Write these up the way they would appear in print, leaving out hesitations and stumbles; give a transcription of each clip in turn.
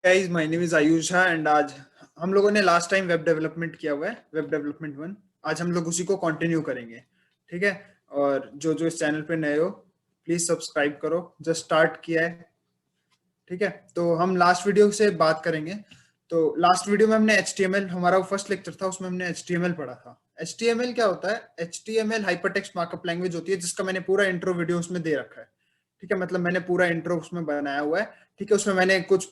Guys, my name is Ayush and आज हम लोगों ने लास्ट टाइम वेब डेवलपमेंट किया हुआ है, वेब डेवलपमेंट 1। आज हम लोग उसी को कंटिन्यू करेंगे, ठीक है। और जो जो इस चैनल पे नए हो प्लीज सब्सक्राइब करो, जस्ट स्टार्ट किया है, ठीक है। तो हम लास्ट वीडियो से बात करेंगे। तो लास्ट वीडियो में हमने HTML, हमारा फर्स्ट लेक्चर था, उसमें हमने HTML पढ़ा था। HTML क्या होता है? HTML हाइपरटेक्स्ट मार्कअप लैंग्वेज होती है, जिसका मैंने पूरा इंट्रो वीडियो उसमें दे रखा है, ठीक है। मतलब मैंने पूरा इंट्रो उसमें बनाया हुआ है, ठीक है। उसमें मैंने कुछ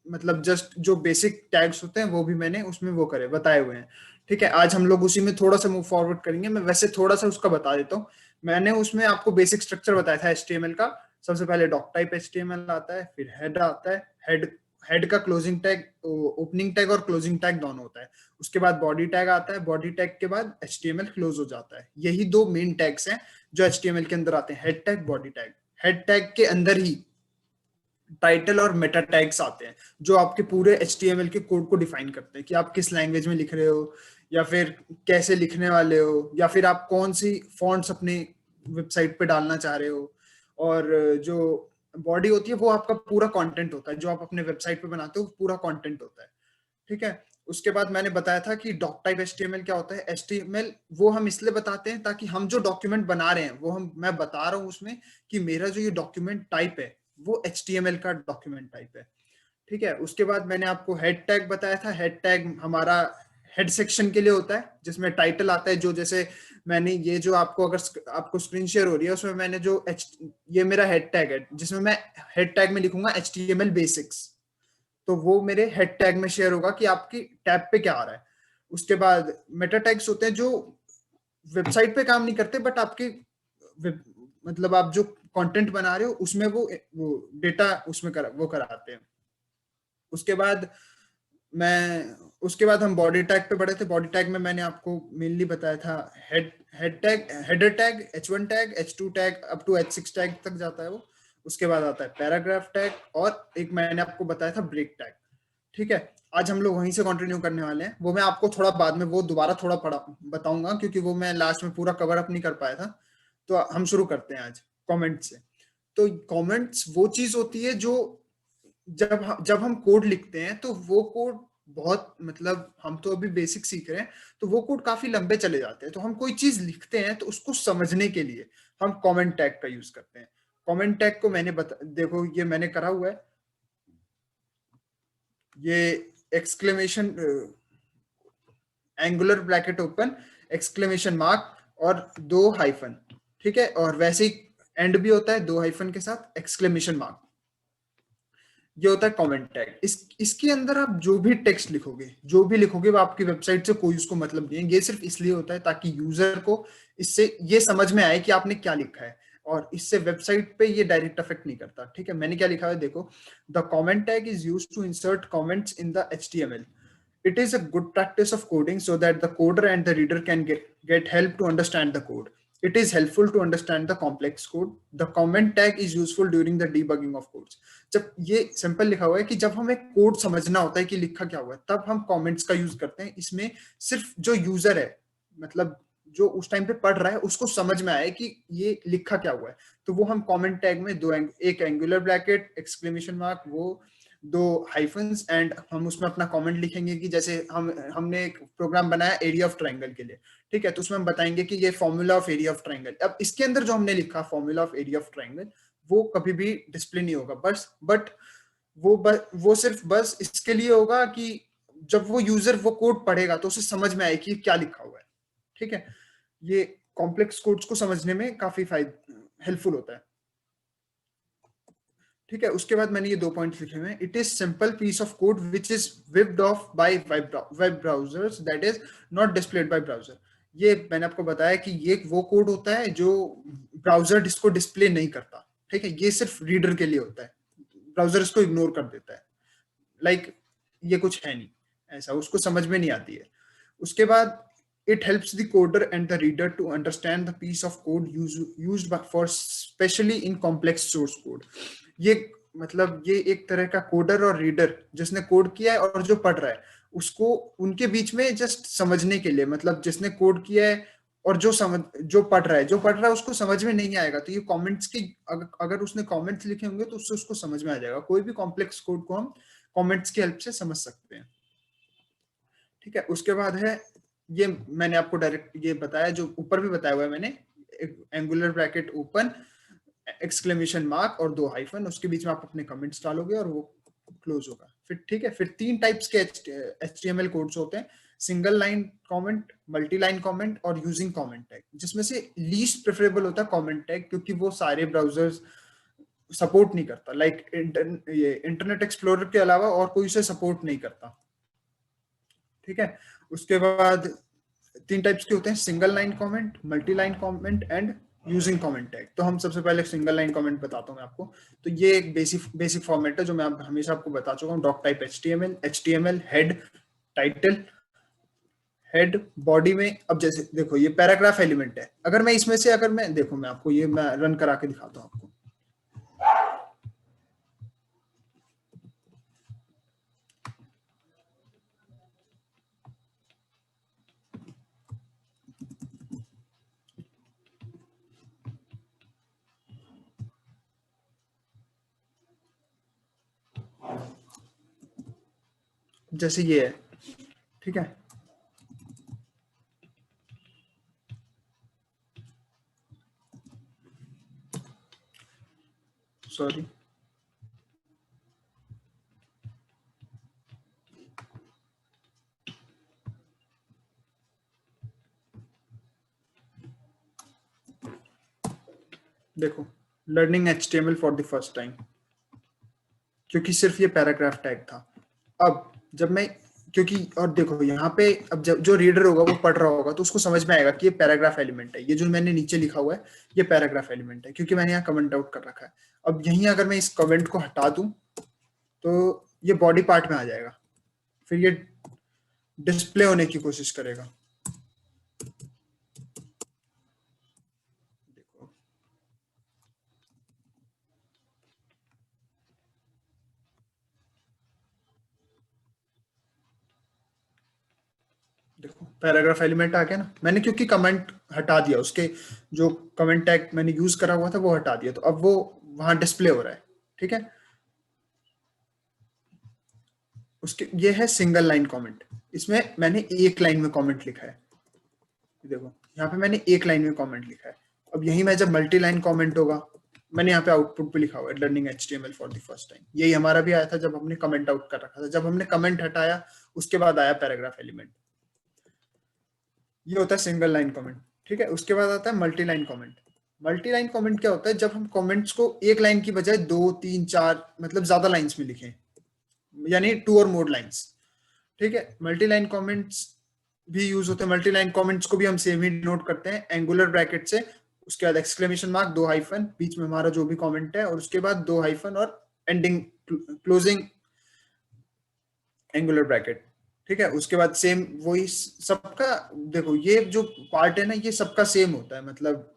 मतलब जस्ट जो बेसिक टैग्स होते हैं वो भी मैंने उसमें वो करे बताए हुए हैं, ठीक है। आज हम लोग उसी में थोड़ा सा मूव फॉरवर्ड करेंगे। मैं वैसे थोड़ा सा उसका बता देता हूँ। मैंने उसमें आपको बेसिक स्ट्रक्चर बताया था HTML का। सबसे पहले डॉक टाइप HTML आता है, फिर हेड आता है। हेड का क्लोजिंग टैग, ओपनिंग टैग और क्लोजिंग टैग दोनों होता है। उसके बाद बॉडी टैग आता है, बॉडी टैग के बाद HTML क्लोज हो जाता है। यही दो मेन टैग्स हैं जो HTML के अंदर आते हैं, head tag, body tag. Head tag के अंदर ही टाइटल और मेटा टैग्स आते हैं, जो आपके पूरे HTML के कोड को डिफाइन करते हैं कि आप किस लैंग्वेज में लिख रहे हो, या फिर कैसे लिखने वाले हो, या फिर आप कौन सी फॉन्ट्स अपनी वेबसाइट पे डालना चाह रहे हो। और जो बॉडी होती है वो आपका पूरा कंटेंट होता है, जो आप अपने वेबसाइट पे बनाते हो पूरा कंटेंट होता है, ठीक है। उसके बाद मैंने बताया था कि डॉक टाइप HTML क्या होता है। HTML वो हम इसलिए बताते हैं ताकि हम जो डॉक्यूमेंट बना रहे हैं वो मैं बता रहा हूँ उसमें कि मेरा जो ये डॉक्यूमेंट टाइप है वो HTML का डॉक्यूमेंट टाइप है, ठीक है। उसके बाद मैंने आपको हेड टैग बताया था। हेड टैग हमारा हेड सेक्शन के लिए होता है, जिसमें टाइटल आता है। जो जैसे मैंने ये जो आपको अगर आपको स्क्रीन शेयर हो रही है उसमें मैंने जो ये मेरा हेड टैग है, जिसमें मैं हेड टैग में लिखूंगा HTML बेसिक्स, तो वो मेरे हेड टैग में शेयर होगा कि आपकी टैब पे क्या आ रहा है। उसके बाद मेटा टैग्स होते हैं जो वेबसाइट पे काम नहीं करते, बट आपके मतलब आप जो कंटेंट बना रहे हो उसमें वो डेटा उसमें वो कराते हैं। उसके बाद मैं उसके बाद हम बॉडी टैग पे बढ़े थे। बॉडी टैग में मैंने आपको मेनली बताया था head tag, header tag, H1 tag, H2 tag, up to H6 tag तक जाता है वो। उसके बाद आता है पैराग्राफ टैग, और एक मैंने आपको बताया था ब्रेक टैग, ठीक है। आज हम लोग वहीं से कंटिन्यू करने वाले हैं। वो मैं आपको थोड़ा बाद में वो दोबारा थोड़ा पढ़ा बताऊंगा, क्योंकि वो मैं लास्ट में पूरा कवर अप नहीं कर पाया था। तो हम शुरू करते हैं आज कमेंट से। तो कमेंट्स वो चीज होती है जो जब हम कोड लिखते हैं तो वो कोड बहुत, मतलब हम तो अभी बेसिक सीख रहे हैं, तो वो कोड काफी लंबे चले जाते हैं। तो हम कोई चीज लिखते हैं तो उसको समझने के लिए हम कमेंट टैग का यूज करते हैं। कमेंट टैग को मैंने देखो ये मैंने करा हुआ है, ये exclamation, angular bracket open, exclamation mark और दो हाइफन, ठीक है। और वैसे ही एंड भी होता है दो हाइफन के साथ एक्सक्लेमेशन मार्क। ये होता है कमेंट टैग। इसके अंदर आप जो भी लिखोगे वो आपकी वेबसाइट से कोई उसको मतलब नहीं है। ये सिर्फ इसलिए होता है ताकि यूजर को इससे ये समझ में आए कि आपने क्या लिखा है, और इससे वेबसाइट पे ये डायरेक्ट अफेक्ट नहीं करता, ठीक है। मैंने क्या लिखा है देखो, the comment tag is used to insert comments in the HTML. It is a good practice of coding so that the coder and the reader can get help to understand the code. It is helpful to understand the complex code. The comment tag is useful during the debugging of codes. जब ये simple लिखा हुआ है कि जब हमें code समझना होता है कि लिखा क्या हुआ है, तब हम कमेंट्स का यूज करते हैं। इसमें सिर्फ जो यूजर है, मतलब जो उस टाइम पे पढ़ रहा है, उसको समझ में आए कि ये लिखा क्या हुआ है, तो वो हम कमेंट टैग में एक एंगुलर ब्रैकेट, एक्सक्लेमेशन मार्क, वो दो हाइफन्स, एंड हम उसमें अपना कमेंट लिखेंगे कि जैसे हमने एक प्रोग्राम बनाया एरिया ऑफ ट्रायंगल के लिए, ठीक है। तो उसमें हम बताएंगे कि ये formula of area of triangle. अब इसके अंदर जो हमने लिखा formula of area of triangle, वो कभी भी डिस्प्ले नहीं होगा, बट वो सिर्फ बस इसके लिए होगा कि जब वो यूजर वो कोड पढ़ेगा तो उसे समझ में आए कि क्या लिखा हुआ है, ठीक है। ये कॉम्प्लेक्स कोड्स को समझने में काफी हेल्पफुल होता है, ठीक है। उसके बाद मैंने ये दो पॉइंट्स लिखे हुए हैं। It is simple piece of code which is wiped off by web browsers that is not displayed by browser. ये मैंने आपको बताया कि ये वो कोड होता है जो ब्राउजर इसको डिस्प्ले नहीं करता, ठीक है। ये सिर्फ रीडर के लिए होता है, ब्राउजर इसको इग्नोर कर देता है, लाइक ये कुछ है नहीं ऐसा, उसको समझ में नहीं आती है। उसके बाद it helps the coder and the reader to understand the piece of code used for specially in complex source code. ये मतलब ये एक तरह का कोडर और रीडर जिसने कोड किया है और जो पढ़ रहा है, उसको उनके बीच में जस्ट समझने के लिए, मतलब जिसने कोड किया है और जो पढ़ रहा है उसको समझ में नहीं आएगा, तो ये कमेंट्स की अगर उसने कमेंट्स लिखे होंगे तो उससे उसको समझ में आ जाएगा। कोई भी कॉम्प्लेक्स कोड को हम कमेंट्स की हेल्प से समझ सकते हैं। ठीक है, उसके बाद है ये मैंने आपको डायरेक्ट ये बताया, जो ऊपर भी बताया हुआ है मैंने, angular bracket open, exclamation mark और 2 हाइफन, उसके बीच में आप अपने कमेंट्स डालोगे और वो क्लोज होगा। फिर ठीक है, फिर 3 टाइप्स के HTML कोड्स होते हैं, single line comment, multi line comment और यूजिंग कमेंट टैग, जिसमें से लीस्ट प्रेफरेबल होता है कमेंट टैग, क्योंकि वो सारे ब्राउजर्स सपोर्ट नहीं करता, लाइक ये इंटरनेट एक्सप्लोरर के अलावा और कोई उसे सपोर्ट नहीं करता। ठीक है, उसके बाद 3 टाइप्स के होते हैं, single line comment, multi line comment and using comment tag. तो हम सबसे पहले सिंगल लाइन कमेंट बताता हूँ मैं आपको। तो ये एक बेसिक फॉर्मेट है जो मैं हमेशा आपको बता चुका हूँ, doc type HTML head, title, head, body में। अब जैसे देखो ये पैराग्राफ एलिमेंट है, अगर मैं इसमें से अगर मैं देखो मैं आपको ये मैं रन करा के दिखाता हूँ आपको। जैसे ये है, ठीक है, सॉरी, देखो learning HTML for the first time, क्योंकि सिर्फ ये पैराग्राफ टैग था। अब जब मैं, क्योंकि और देखो यहाँ पे अब जब जो रीडर होगा वो पढ़ रहा होगा तो उसको समझ में आएगा कि ये पैराग्राफ एलिमेंट है, ये जो मैंने नीचे लिखा हुआ है ये पैराग्राफ एलिमेंट है, क्योंकि मैंने यहाँ कमेंट आउट कर रखा है। अब यहीं अगर मैं इस कमेंट को हटा दूं तो ये बॉडी पार्ट में आ जाएगा, फिर ये डिस्प्ले होने की कोशिश करेगा। देखो देखो पैराग्राफ एलिमेंट आ गया ना, मैंने क्योंकि कमेंट हटा दिया, उसके जो कमेंट टैग मैंने यूज करा हुआ था वो हटा दिया, तो अब वो वहां डिस्प्ले हो रहा है। ठीक है, उसके ये है सिंगल लाइन कमेंट, इसमें मैंने एक लाइन में कमेंट लिखा है। देखो यहाँ पे मैंने एक लाइन में कमेंट लिखा है। अब यही मैं जब मल्टी लाइन कमेंट होगा, मैंने यहाँ पे आउटपुट पे लिखा हुआ है learning HTML for the first time, यही हमारा भी आया था जब हमने कमेंट आउट कर रखा था। जब हमने कमेंट हटाया उसके बाद आया पैराग्राफ एलिमेंट, ये होता है सिंगल लाइन कमेंट। ठीक है, उसके बाद आता है multi line comment. Multi line comment क्या होता है, जब हम कमेंट्स को एक लाइन की बजाय 2 3 4 मतलब ज्यादा लाइंस में लिखें, यानी 2 और मोर लाइंस। ठीक है, मल्टी लाइन कमेंट्स भी यूज होते हैं। मल्टी लाइन कमेंट्स को भी हम सेम ही नोट करते हैं, एंगुलर ब्रैकेट से, उसके बाद एक्सक्लेमेशन मार्क, 2 हाइफन, बीच में हमारा जो भी कमेंट है, और उसके बाद 2 हाइफन और एंडिंग क्लोजिंग एंगुलर ब्रैकेट। ठीक है, उसके बाद सेम वही सबका। देखो ये जो पार्ट है ना ये सबका सेम होता है, मतलब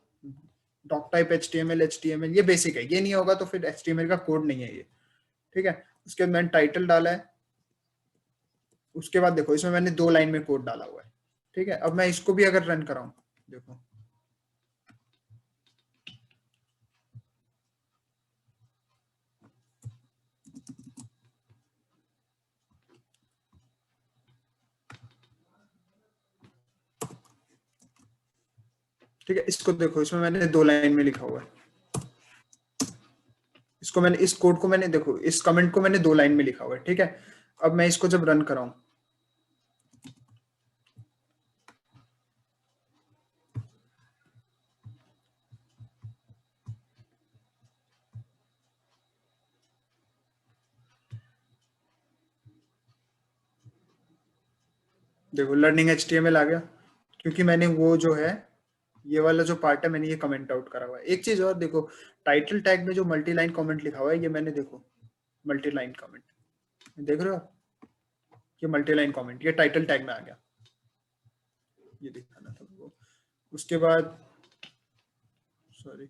डॉक टाइप HTML ये बेसिक है, ये नहीं होगा तो फिर HTML का कोड नहीं है ये। ठीक है, उसके बाद मैंने टाइटल डाला है, उसके बाद देखो इसमें मैंने 2 लाइन में कोड डाला हुआ है। ठीक है, अब मैं इसको भी अगर रन कराऊं, देखो ठीक है, इसको देखो इसमें मैंने 2 लाइन में लिखा हुआ है, इसको मैंने इस कोड को मैंने देखो इस कमेंट को मैंने 2 लाइन में लिखा हुआ है। ठीक है, अब मैं इसको जब रन कराऊं, देखो लर्निंग HTML आ गया, क्योंकि मैंने वो जो है ये वाला जो पार्ट है मैंने ये कमेंट आउट करा हुआ है। एक चीज और देखो, टाइटल टैग में जो मल्टी लाइन कमेंट लिखा हुआ है ये मैंने देखो मल्टी लाइन कमेंट देख रहे हो आप? ये मल्टी लाइन कमेंट ये टाइटल टैग में आ गया, ये दिखाना था वो। उसके बाद सॉरी,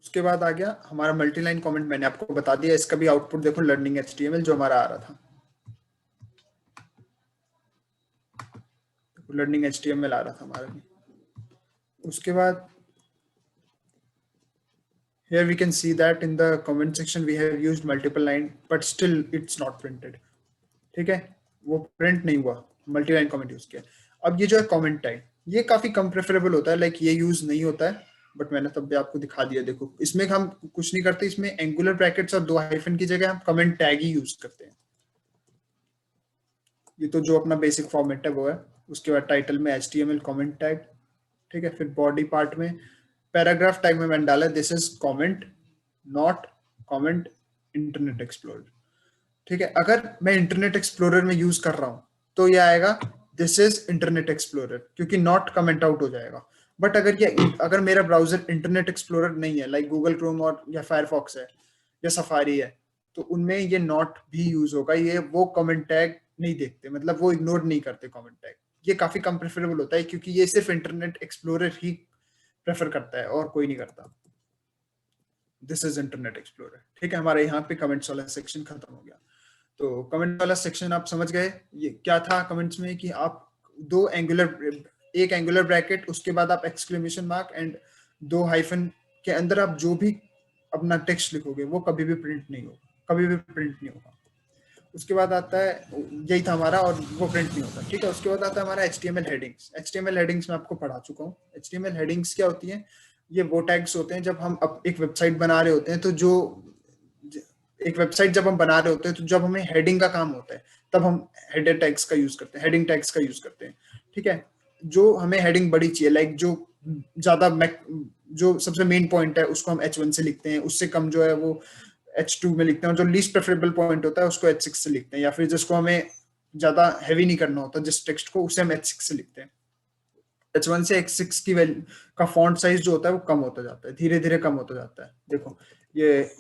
उसके बाद आ गया हमारा मल्टी लाइन कमेंट, मैंने आपको बता दिया, इसका भी आउटपुट देखो लर्निंग HTML जो हमारा आ रहा था, लर्निंग HTML आ रहा था हमारा भी। उसके बाद here we can see that in the comment section we have used multiple line but still it's not printed. ठीक है, वो प्रिंट नहीं हुआ, मल्टी लाइन कमेंट यूज किया। अब ये जो है कमेंट टैग, ये काफी कम प्रेफरेबल होता है, लाइक ये यूज नहीं होता है, बट मैंने तब भी आपको दिखा दिया। देखो इसमें हम कुछ नहीं करते, इसमें एंगुलर ब्रैकेट्स और 2 हाइफन की जगह हम कमेंट टैग ही यूज करते हैं। ये तो जो अपना बेसिक फॉर्मेट है वो है। उसके बाद टाइटल में HTML कमेंट टैग, ठीक है। फिर बॉडी पार्ट में पैराग्राफ टैग में मैंने डाला this is comment not comment internet explorer, ठीक है। अगर मैं इंटरनेट एक्सप्लोरर में यूज कर रहा हूं तो ये आएगा दिस इज इंटरनेट एक्सप्लोरर, क्योंकि नॉट कमेंट आउट हो जाएगा। बट अगर मेरा ब्राउजर इंटरनेट एक्सप्लोरर नहीं है, लाइक गूगल क्रोम और या फायरफॉक्स है या सफारी है, तो उनमें ये नॉट भी यूज होगा। ये वो कमेंट टैग नहीं देखते, मतलब वो इग्नोर नहीं करते कमेंट टैग। ये काफी कम प्रेफरेबल होता है, क्योंकि ये सिर्फ इंटरनेट एक्सप्लोरर ही प्रेफर करता है और कोई नहीं करता। दिस इज इंटरनेट एक्सप्लोरर, ठीक है। हमारे यहाँ पे कमेंट्स वाला सेक्शन खत्म हो गया। तो कमेंट वाला सेक्शन आप समझ गए। ये क्या था कमेंट्स में कि आप एक एंगुलर ब्रैकेट, उसके बाद आप एक्सक्लेमेशन मार्क एंड 2 हाइफन के अंदर आप जो भी अपना टेक्स्ट लिखोगे वो कभी भी प्रिंट नहीं होगा, कभी भी प्रिंट नहीं होगा। उसके बाद आता है, यही था हमारा, और वो प्रिंट नहीं होता, ठीक है। उसके बाद आता है हमारा HTML हेडिंग्स। HTML हेडिंग्स मैं आपको पढ़ा चुका हूँ। HTML हेडिंग्स क्या होती है? ये वो टैग्स होते हैं जब हम एक वेबसाइट बना रहे होते हैं, तो जो एक वेबसाइट जब हम बना रहे होते हैं, तो जब हमें हेडिंग का काम होता है तब हम हेडर टैग्स का यूज करते हैं, हेडिंग टैग्स का यूज करते हैं, ठीक है। जो हमें हेडिंग बड़ी चाहिए, लाइक जो सबसे मेन पॉइंट है उसको हम H1 से लिखते हैं, उससे कम जो है वो H2 में लिखते हैं, और जो लीस्ट प्रेफरेबल पॉइंट होता है उसको H6 से लिखते हैं, या फिर जिसको हमें ज्यादा हैवी नहीं करना होता जिस टेक्स्ट को, उसे हम H6 से लिखते हैं। H1 से H6 की वैल्यू का फॉन्ट साइज जो होता है वो कम होता जाता है, धीरे धीरे कम होता जाता है। देखो ये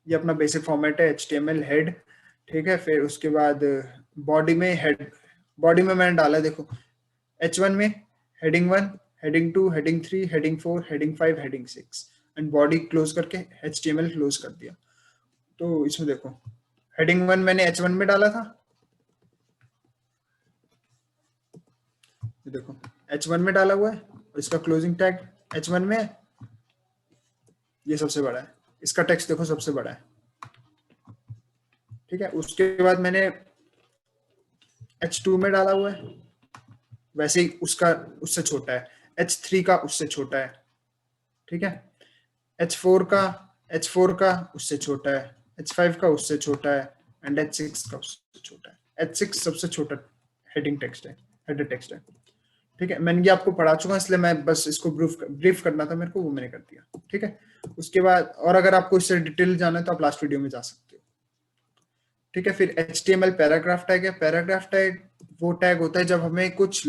अपना बेसिक फॉर्मेट है HTML हेड, ठीक है। फिर उसके बाद बॉडी में मैंने डाला, देखो H1 में heading 1, heading 2, heading 3, heading 4, heading 5, heading 6 and body close करके HTML क्लोज कर दिया। तो इसमें देखो हेडिंग 1 मैंने H1 में डाला था, देखो H1 में डाला हुआ है, इसका क्लोजिंग टैग H1 में है, ये सबसे बड़ा है, इसका टेक्स्ट देखो सबसे बड़ा है, ठीक है। उसके बाद मैंने H2 में डाला हुआ है, वैसे ही उसका उससे छोटा है, H3 का उससे छोटा है, ठीक है। H4 का उससे छोटा है, H5 का उससे छोटा है एंड H6 का उससे छोटा है। H6 सबसे छोटा हेडिंग टेक्स्ट है, हेडर टेक्स्ट है, ठीक है। मैंने ये आपको पढ़ा चुका, इसलिए मैं बस इसको ब्रीफ करना था मेरे को, वो मैंने कर दिया, ठीक है। उसके बाद और अगर आपको इससे डिटेल जाना है तो आप लास्ट वीडियो में जा सकते हो, ठीक है। फिर HTML पैराग्राफ टैग है। पैराग्राफ टैग वो टैग होता है जब हमें कुछ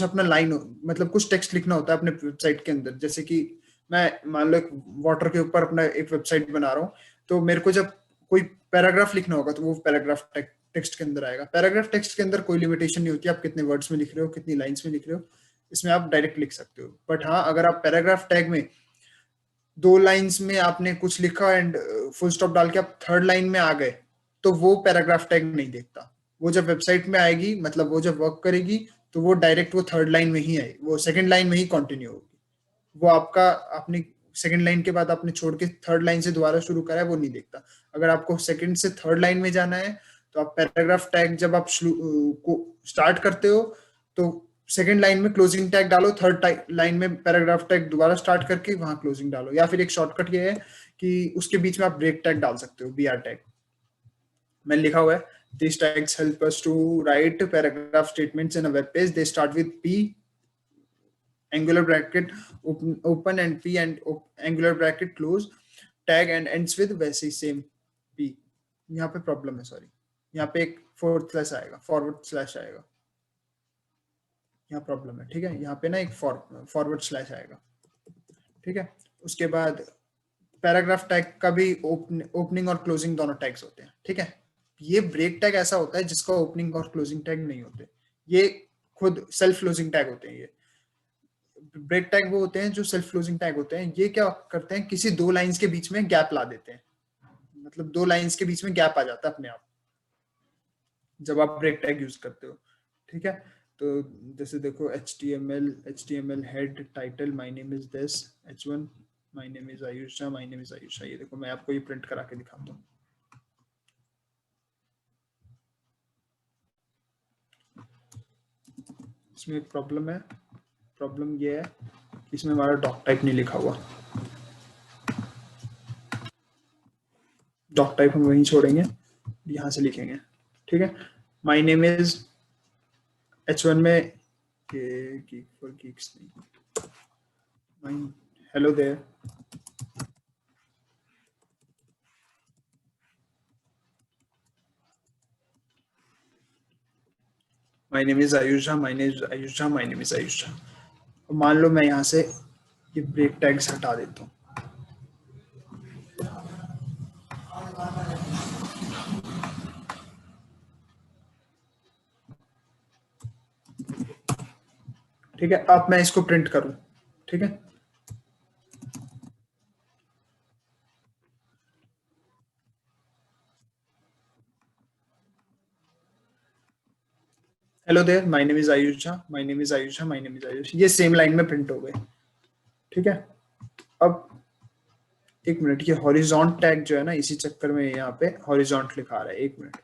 अपना लाइन मतलब कुछ टेक्स्ट लिखना होता है अपने वेबसाइट के अंदर। जैसे कि मैं मान लो एक वाटर के ऊपर अपना एक वेबसाइट बना रहा हूँ, तो मेरे को जब कोई पैराग्राफ लिखना होगा तो वो पैराग्राफ टेक्स्ट के अंदर आएगा। पैराग्राफ टेक्स्ट के अंदर कोई लिमिटेशन नहीं होती, आप कितने वर्ड्स में लिख रहे हो, कितनी लाइन्स में लिख रहे हो, इसमें आप डायरेक्ट लिख सकते हो। बट हाँ, अगर आप पैराग्राफ टैग में 2 लाइन्स में आपने कुछ लिखा एंड फुल स्टॉप डाल के आप 3rd लाइन में आ गए, तो वो पैराग्राफ टैग नहीं देखता। वो जब वेबसाइट में आएगी, मतलब वो जब वर्क करेगी, तो वो डायरेक्ट वो 3rd लाइन में ही आएगी, वो 2nd लाइन में ही कंटिन्यू होगी। वो आपने 2nd लाइन के बाद आपने छोड़ के 3rd लाइन से दोबारा शुरू करा है, वो नहीं देखता। अगर आपको 2nd से 3rd लाइन में जाना है, तो आप पैराग्राफ टैग जब आप स्टार्ट करते हो, तो 2nd लाइन में क्लोजिंग टैग डालो, 3rd लाइन में पैराग्राफ टैग दोबारा स्टार्ट करके वहां क्लोजिंग डालो, या फिर एक शॉर्टकट ये है कि उसके बीच में आप ब्रेक टैग डाल सकते हो, BR टैग। मैंने लिखा हुआ है these tags help us to write paragraph statements in a web page. They start with P angular bracket open and P and angular bracket close tag and ends with वैसे ही same P। यहाँ पे problem है, sorry, यहाँ पे एक forward slash आएगा, यहाँ problem है, ठीक है। यहाँ पे ना एक फॉरवर्ड स्लैश आएगा, ठीक है। उसके बाद पैराग्राफ टैग का भी ओपनिंग और क्लोजिंग दोनों टैग्स होते हैं, ठीक है। ये ब्रेक टैग ऐसा होता है जिसका ओपनिंग और क्लोजिंग टैग नहीं होते, ये खुद सेल्फ क्लोजिंग टैग होते हैं। ये ब्रेक टैग वो होते हैं जो सेल्फ क्लोजिंग टैग होते हैं। ये क्या करते हैं, किसी 2 लाइंस के बीच में गैप ला देते हैं, मतलब 2 लाइंस के बीच में गैप आ जाता है अपने आप जब आप ब्रेक टैग यूज करते हो, ठीक है। तो जैसे देखो HTML head title my name is this H1 my name is Ayusha ये देखो मैं आपको ये प्रिंट करा के दिखाता हूँ। इसमें एक प्रॉब्लम है, प्रॉब्लम ये है कि इसमें हमारा डॉक टाइप नहीं लिखा हुआ। डॉक टाइप हम वहीं छोड़ेंगे, यहाँ से लिखेंगे, ठीक है। माय नेम इज H1 में geek for geeks नहीं, hello there, my name is Ayusha। मान लो मैं यहाँ से ये ब्रेक टैग्स हटा देता हूँ। ठीक है, अब मैं इसको प्रिंट करूँ, ठीक है। Hello there, my name is Ayusha, ये सेम लाइन में प्रिंट हो गए, ठीक है। अब एक मिनट, ये हॉरिजॉन्ट टैग जो है ना, इसी चक्कर में यहाँ पे हॉरिजॉन्ट लिखा रहा है। एक मिनट,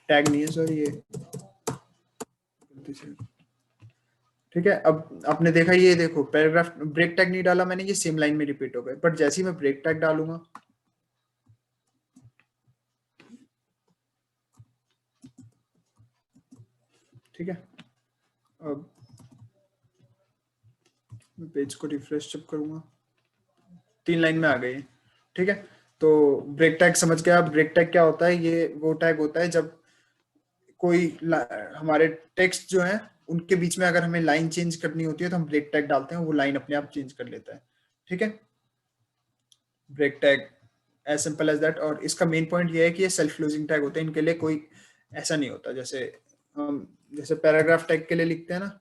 टैग नहीं है सॉरी, ये ठीक है। अब आपने देखा, ये देखो पैराग्राफ ब्रेक टैग नहीं डाला मैंने, ये सेम लाइन में रिपीट हो गए, बट जैसे ही मैं ब्रेक टैग डालूंगा, ठीक है। अब मैं पेज को रिफ्रेश जब करूंगा, 3 लाइन में आ गई, ठीक है। तो ब्रेक टैग समझ गया। ब्रेक टैग क्या होता है? ये वो टैग होता है जब कोई हमारे टेक्स्ट जो है उनके बीच में अगर हमें लाइन चेंज करनी होती है तो हम ब्रेक टैग डालते हैं, वो लाइन अपने आप चेंज कर लेता है, ठीक है। Break tag as simple as that. और इसका मेन पॉइंट ये है कि ये सेल्फ क्लोजिंग टैग होते हैं, इनके लिए कोई ऐसा नहीं होता जैसे हम जैसे पैराग्राफ टैग के लिए लिखते हैं ना,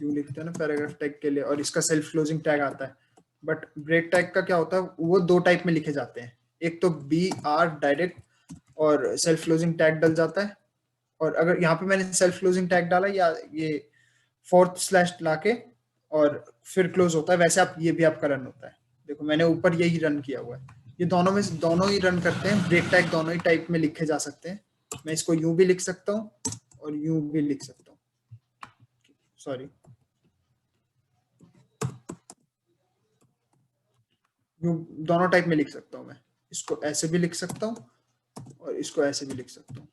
यूं लिखते हैं ना पैराग्राफ टैग के लिए, और इसका सेल्फ क्लोजिंग टैग आता है। बट ब्रेक टैग का क्या होता है, वो 2 टाइप में लिखे जाते हैं, एक तो BR डायरेक्ट और सेल्फ क्लोजिंग टैग डल जाता है। और अगर यहाँ पे मैंने सेल्फ क्लोजिंग टैग डाला या ये 4th स्लैश लाके और फिर क्लोज होता है, वैसे आप ये भी आपका रन होता है। देखो मैंने ऊपर यही रन किया हुआ है। ये दोनों में दोनों ही रन करते हैं, ब्रेक टैग दोनों ही टाइप में लिखे जा सकते हैं। मैं इसको यूं भी लिख सकता हूँ और यूं भी लिख सकता हूँ, सॉरी यूं दोनों टाइप में लिख सकता हूँ मैं। इसको ऐसे भी लिख सकता हूँ और इसको ऐसे भी लिख सकता हूँ।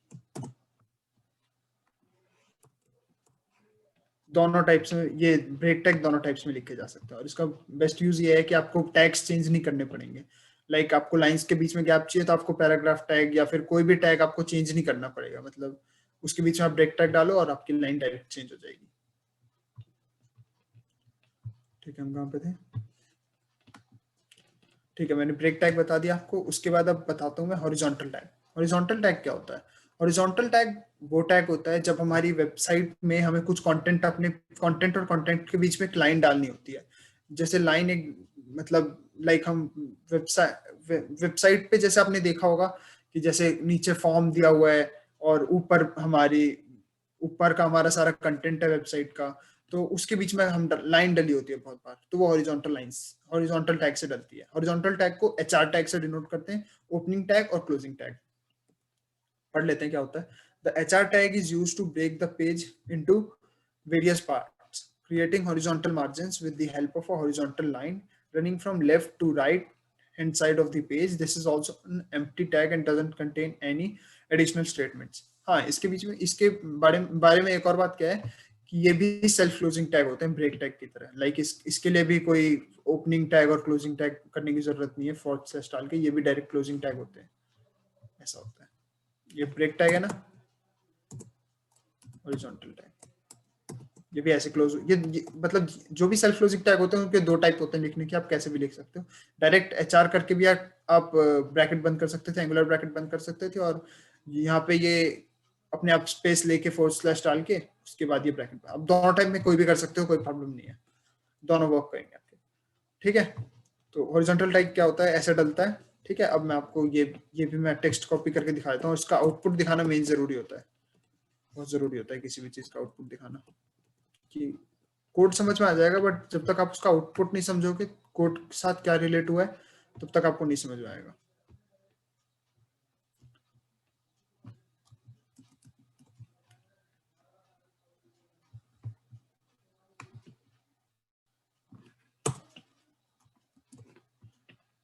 दोनों टाइप्स में ये ब्रेक टैग दोनों टाइप्स में लिखे जा सकते हैं। और इसका बेस्ट यूज ये है कि आपको टैग्स चेंज नहीं करने पड़ेंगे। लाइक आपको लाइंस के बीच में गैप चाहिए तो आपको पैराग्राफ टैग या फिर कोई भी टैग आपको चेंज नहीं करना पड़ेगा, मतलब उसके बीच में आप ब्रेक टैग डालो और आपकी लाइन डायरेक्ट चेंज हो जाएगी। ठीक है, हम कहाँ पे थे? ठीक है, मैंने ब्रेक टैग बता दिया आपको। उसके बाद अब बताता हूँ मैं हॉरिजॉन्टल टैग। हॉरिजॉन्टल टैग क्या होता है? हॉरिजॉन्टल टैग वो टैग होता है जब हमारी वेबसाइट में हमें कुछ कंटेंट, अपने कंटेंट और कंटेंट के बीच में एक लाइन डालनी होती है। जैसे लाइन एक मतलब लाइक हम वेबसाइट पे जैसे आपने देखा होगा कि जैसे नीचे फॉर्म दिया हुआ है और ऊपर का हमारा सारा कंटेंट है वेबसाइट का, तो उसके बीच में हम लाइन डली होती है बहुत बार, तो वो हॉरिजॉन्टल टैग से डलती है। हॉरिजॉन्टल टैग को HR टैग से डिनोट करते हैं, ओपनिंग टैग और क्लोजिंग टैग। पढ़ लेते हैं क्या होता है। The HR tag is used to break the page into various parts, creating horizontal margins with the help of a horizontal line running from left to right hand side of the page. This is also an empty tag and doesn't contain any additional statements. हाँ, इसके बीच में इसके बारे में एक और बात क्या है कि ये भी सेल्फ क्लोजिंग टैग होते हैं ब्रेक टैग की तरह। लाइक इसके लिए भी कोई ओपनिंग टैग और क्लोजिंग टैग करने की जरूरत नहीं है, फोर्थ स्लैश डाल के, ये भी डायरेक्ट क्लोजिंग टैग होते हैं। ऐसा होता है। ये ब्रेक टैग है ना, हॉरिजॉन्टल टैग, ये भी ऐसे क्लोज ये मतलब जो भी सेल्फ क्लोजिंग टैग होते हैं उनके 2 टाइप होते हैं लिखने के। आप कैसे भी लिख सकते हो, डायरेक्ट HR करके भी आप ब्रैकेट बंद कर सकते थे, एंगुलर ब्रैकेट बंद कर सकते थे, और यहाँ पे ये अपने आप स्पेस लेके फोर्थ स्लैश डाल के उसके बाद ये ब्रैकेट। अब दोनों टाइप में कोई भी कर सकते हो, कोई प्रॉब्लम नहीं है, दोनों वर्क करेंगे आपके, ठीक है। तो हॉरिजॉन्टल टैग क्या होता है, ऐसे डलता है, ठीक है। अब मैं आपको ये भी मैं टेक्स्ट कॉपी करके दिखा देता हूँ। इसका आउटपुट दिखाना मेन जरूरी होता है। बहुत जरूरी होता है किसी भी चीज का आउटपुट दिखाना, कि कोड समझ में आ जाएगा बट जब तक आप उसका आउटपुट नहीं समझोगे कोड के साथ क्या रिलेट हुआ है तब तक आपको नहीं समझ में आएगा।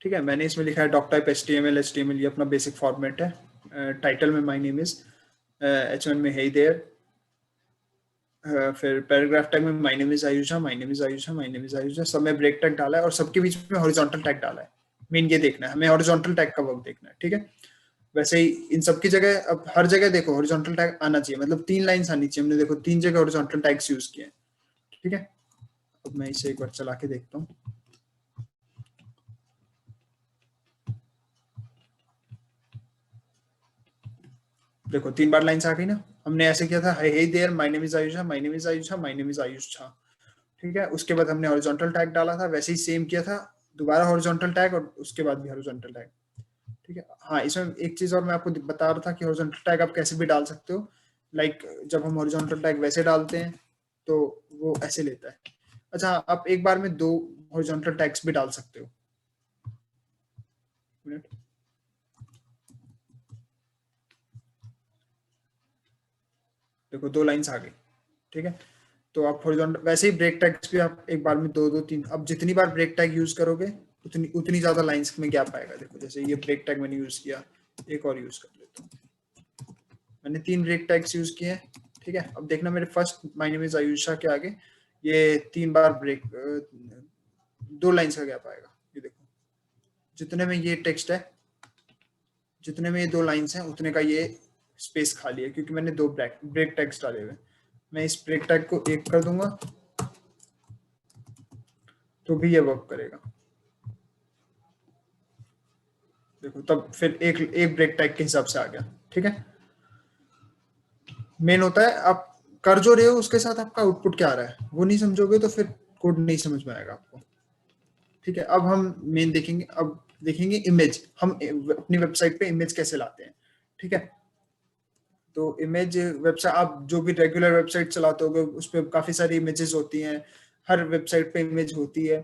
ठीक है, मैंने इसमें लिखा है डॉक टाइप HTML HTML, ये अपना बेसिक फॉर्मेट है। टाइटल में माय नेम इज, H1 में hey there, फिर पैराग्राफ टैग में my name is Ayusha, my name is Ayusha, my name is Ayusha, सब में ब्रेक टैग डाला है और सबके बीच में हॉरिजॉन्टल टैग डाला है। मेन ये देखना है हमें, हॉरिजॉन्टल टैग का वर्क देखना है। ठीक है, वैसे ही इन सबकी जगह अब हर जगह देखो हॉरिजॉन्टल टैग आना चाहिए, मतलब 3 लाइंस आनी चाहिए। हमने देखो 3 जगह हॉरिजॉन्टल टैग्स यूज किए हैं। ठीक है, अब मैं इसे एक बार चला के देखता हूँ। देखो 3 बार लाइंस आ गई ना। हमने ऐसे किया था hey there, my name is Ayusha, my name is Ayusha, my name is Ayusha. ठीक है, उसके बाद हमने हॉरिजॉन्टल टैग डाला था, वैसे ही सेम किया था, दोबारा हॉरिजॉन्टल टैग और उसके बाद भी हॉरिजॉन्टल टैग। ठीक है, हाँ इसमें एक चीज और मैं आपको बता रहा था कि हॉरिजॉन्टल टैग आप कैसे भी डाल सकते हो। लाइक जब हम हॉरिजॉन्टल टैग वैसे डालते हैं तो वो ऐसे लेता है। अच्छा, आप एक बार में 2 हॉरिजॉन्टल टैग्स भी डाल सकते हो। मिनट, देखो 2 लाइंस आ गई। ठीक है, तो आप हॉरिजॉन्टल, वैसे ही ब्रेक टैग्स भी आप एक बार में 2-2-3, अब जितनी बार ब्रेक टैग यूज करोगे उतनी उतनी ज्यादा लाइंस में गैप आएगा। देखो जैसे ये ब्रेक टैग मैंने यूज किया, एक और यूज कर लेता हूँ। मैंने 3 ब्रेक टैग्स यूज किए। ठीक है, अब देखना मेरे first my name is Ayusha के आगे ये 3 बार ब्रेक 2 लाइंस का गैप आएगा। ये देखो जितने में ये टेक्स्ट है, जितने में ये 2 लाइंस हैं उतने का ये स्पेस खाली है, क्योंकि मैंने 2 ब्रेक टैग्स डाले हुए। मैं इस ब्रेक टैग को 1 कर दूंगा तो भी ये वर्क करेगा। देखो तब फिर एक ब्रेक टैग के हिसाब से आ गया। ठीक है, मेन होता है आप कर जो रहे हो उसके साथ आपका आउटपुट क्या आ रहा है, वो नहीं समझोगे तो फिर कोड नहीं समझ में आएगा आपको। ठीक है, अब हम मेन देखेंगे, अब देखेंगे इमेज, हम अपनी वेबसाइट पे इमेज कैसे लाते हैं। ठीक है, तो इमेज वेबसाइट, आप जो भी रेगुलर वेबसाइट चलाते होगे उस पर काफी सारी इमेजेस होती हैं, हर वेबसाइट पे इमेज होती है।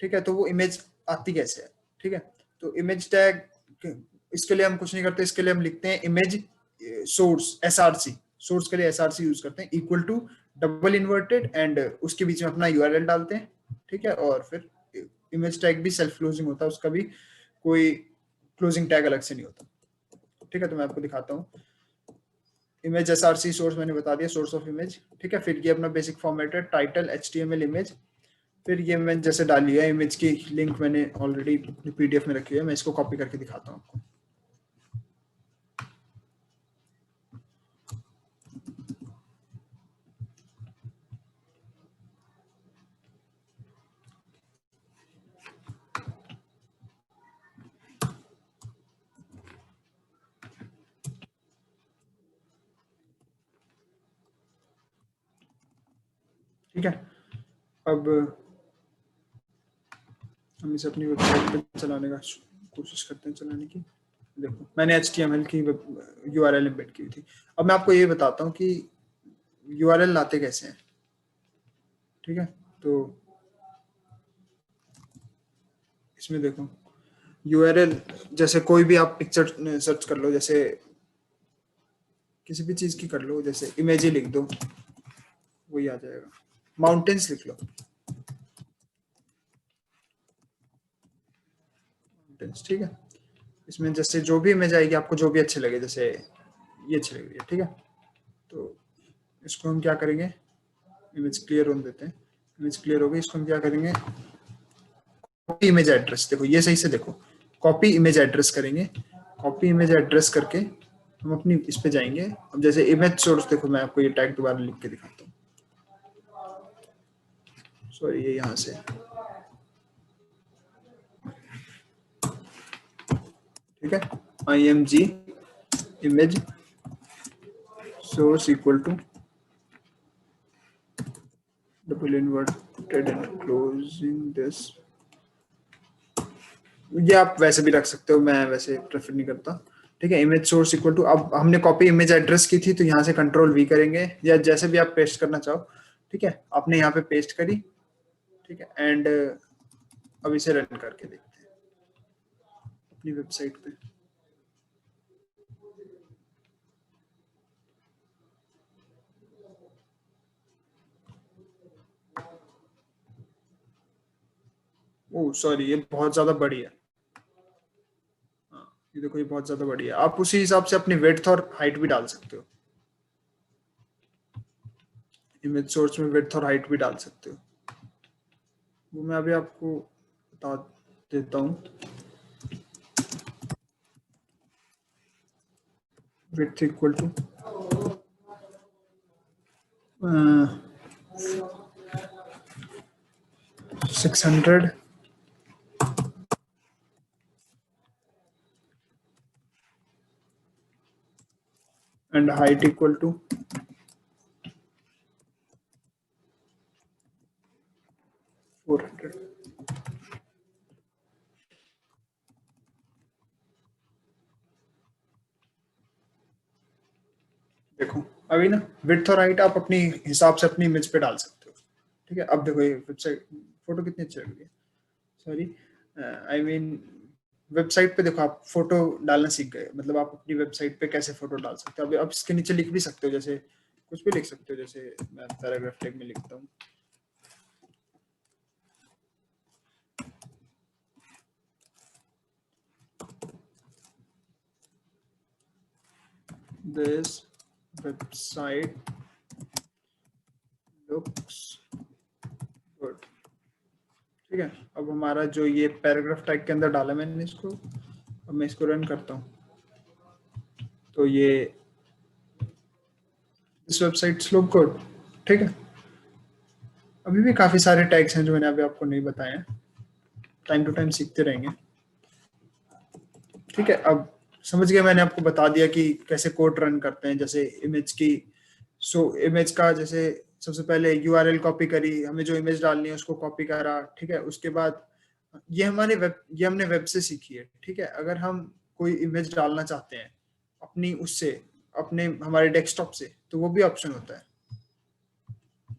ठीक है, तो वो इमेज आती कैसे है। ठीक है, तो इमेज टैग, इसके लिए हम कुछ नहीं करते, इसके लिए हम लिखते हैं इमेज सोर्स SRC, सोर्स के लिए SRC यूज करते हैं, equal to double inverted and उसके बीच में अपना URL डालते हैं। ठीक है, और फिर इमेज टैग भी सेल्फ क्लोजिंग होता है, उसका भी कोई क्लोजिंग टैग अलग से नहीं होता। ठीक है, तो मैं आपको दिखाता हूँ। इमेज SRC सोर्स मैंने बता दिया, सोर्स ऑफ इमेज। ठीक है, फिर ये अपना बेसिक फॉर्मेट है, टाइटल HTML इमेज। फिर ये मैंने जैसे डाली है इमेज की लिंक, मैंने ऑलरेडी PDF में रखी है, मैं इसको कॉपी करके दिखाता हूँ आपको। ठीक है, अब हम इसे अपनी वेबसाइट पे चलाने का कोशिश करते हैं, चलाने की। देखो मैंने HTML की URL एम्बेड की थी। अब मैं आपको ये बताता हूँ कि URL लाते कैसे हैं। ठीक है, तो इसमें देखो URL, जैसे कोई भी आप पिक्चर सर्च कर लो, जैसे किसी भी चीज की कर लो, जैसे इमेज ही लिख दो वही आ जाएगा। माउंटेन्स लिख लो, माउंटेन्स। ठीक है, इसमें जैसे जो भी इमेज आएगी आपको जो भी अच्छे लगे, जैसे ये अच्छी लग रही है। ठीक है, तो इसको हम क्या करेंगे, इमेज क्लियर होने देते हैं। इमेज क्लियर हो गई, इसको हम क्या करेंगे, कॉपी इमेज एड्रेस, देखो ये सही से देखो, कॉपी इमेज एड्रेस करेंगे। कॉपी इमेज एड्रेस करके हम अपनी इस पे जाएंगे। अब जैसे इमेज सोर्स, देखो मैं आपको ये टैग दोबारा लिख के दिखाता हूँ। सॉरी, ये यहाँ से, ठीक है, IMG image source equal to double inverted and closing this. ये आप वैसे भी रख सकते हो, मैं वैसे प्रेफर नहीं करता। ठीक है। इमेज सोर्स इक्वल टू, अब हमने कॉपी इमेज एड्रेस की थी तो यहाँ से कंट्रोल वी करेंगे या जैसे भी आप पेस्ट करना चाहो। ठीक है, आपने यहाँ पे पेस्ट करी। ठीक है, एंड अब इसे रन करके देखते हैं अपनी वेबसाइट पे। ओह सॉरी, ये बहुत ज्यादा बड़ी है। हाँ, ये देखो, ये बहुत ज्यादा बड़ी है। आप उसी हिसाब से अपनी विड्थ और हाइट भी डाल सकते हो। इमेज सोर्स में विड्थ और हाइट भी डाल सकते हो, वो मैं अभी आपको बता देता हूँ। Width equal to 600 and height equal to 400। देखो अभी ना विड्थ और हाइट आप अपनी हिसाब से अपनी इमेज पे डाल सकते हो। ठीक है, अब देखो ये वेबसाइट फोटो कितनी अच्छी लग रही है। सॉरी, आई मीन वेबसाइट पे देखो आप फोटो डालना सीख गए, मतलब आप अपनी वेबसाइट पे कैसे फोटो डाल सकते हो। अभी आप इसके नीचे लिख भी सकते हो, जैसे कुछ भी लिख सकते हो, जैसे मैं पैराग्राफ टैग में लिखता हूँ। This website looks good। ठीक है, अब हमारा जो ये पैराग्राफ टैग के अंदर डाला मैंने इसको, अब मैं इसको रन करता हूँ तो ये दिस वेबसाइट लुक गुड। ठीक है, अभी भी काफी सारे टैग्स हैं जो मैंने अभी आपको नहीं बताए हैं, टाइम टू टाइम सीखते रहेंगे। ठीक है, अब समझ गए, मैंने आपको बता दिया कि कैसे कोड रन करते हैं। जैसे इमेज की, इमेज का जैसे सबसे पहले यूआरएल कॉपी करी, हमें जो इमेज डालनी है उसको कॉपी करा। ठीक है, उसके बाद ये हमने वेब से सीखी है। ठीक है, अगर हम कोई इमेज डालना चाहते हैं अपनी उससे, अपने हमारे डेस्कटॉप से, तो वो भी ऑप्शन होता है।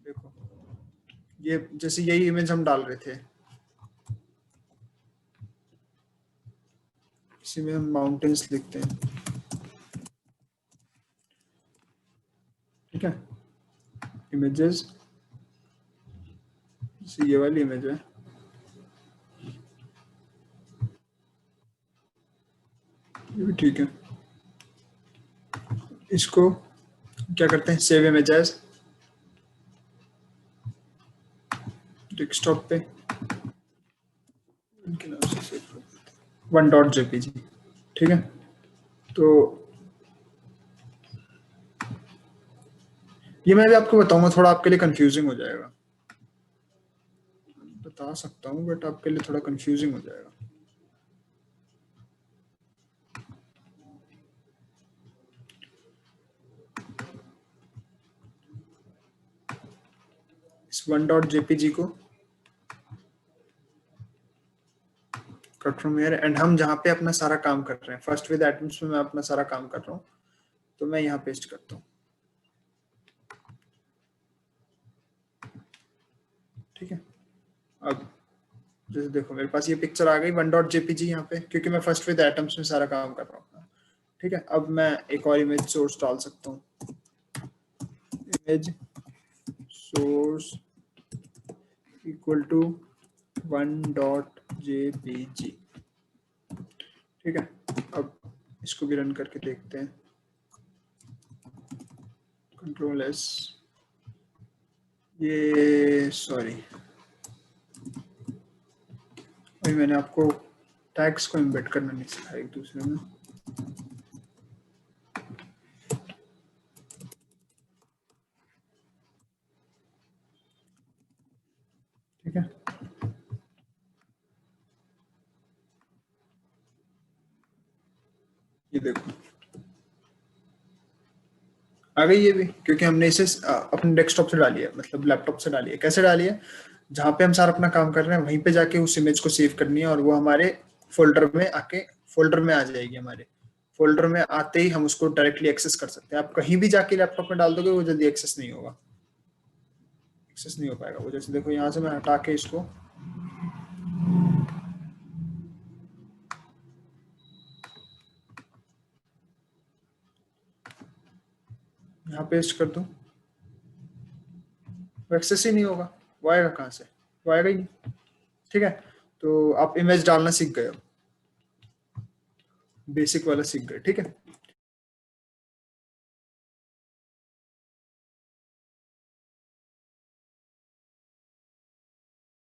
देखो ये जैसे यही इमेज हम डाल रहे थे, इसी में हम माउंटेन्स लिखते हैं। ठीक है, इमेजेस, ये वाली इमेज है, ये भी ठीक है। इसको क्या करते हैं, सेव इमेजेस डेस्कटॉप पे, इनके नाम से सेव कर देते हैं 1.jpg। ठीक है, तो ये मैं भी आपको बताऊंगा, थोड़ा आपके लिए कंफ्यूजिंग हो जाएगा, बता सकता हूँ बट आपके लिए थोड़ा कंफ्यूजिंग हो जाएगा। इस 1.jpg को कट फ्रॉम हियर, एंड हम जहाँ पे अपना सारा काम कर रहे हैं, फर्स्ट विद एटम्स में मैं अपना सारा काम कर रहा हूँ, तो मैं यहाँ पेस्ट करता हूँ। ठीक है, अब जैसे देखो मेरे पास ये पिक्चर आ गई 1.jpg यहाँ पे, क्योंकि मैं फर्स्ट विद एटम्स में सारा काम कर रहा हूँ। ठीक है, अब मैं एक और इमेज सोर्स डाल सकता हूँ, image source equal to 1.jpg। ठीक है, अब इसको भी रन करके देखते हैं, कंट्रोल एस। ये सॉरी, अभी मैंने आपको टैग्स को एम्बेड करना नहीं सिखाया एक दूसरे में। ठीक है, ये देखो आ गई ये भी, क्योंकि हमने इसे अपने डेस्कटॉप से डाली है, मतलब लैपटॉप से डाली है। कैसे डाली है, जहाँ पे हम सारा अपना काम कर रहे हैं वहीं पे जाके उस इमेज को सेव करनी है, और वो हमारे फोल्डर में आ जाएगी, हमारे फोल्डर में आते ही हम उसको डायरेक्टली एक्सेस कर सकते हैं। आप कहीं भी जाके लैपटॉप में डाल दोगे वो जल्दी एक्सेस नहीं होगा, एक्सेस नहीं हो पाएगा वो। जैसे देखो यहाँ से मैं हटा के इसको यहाँ पेस्ट कर दूं, वो एक्सेस ही नहीं होगा, वो आएगा कहाँ से, वो आएगा ही नहीं। ठीक है, तो आप इमेज डालना सीख गए हो, बेसिक वाला सीख गए। ठीक है,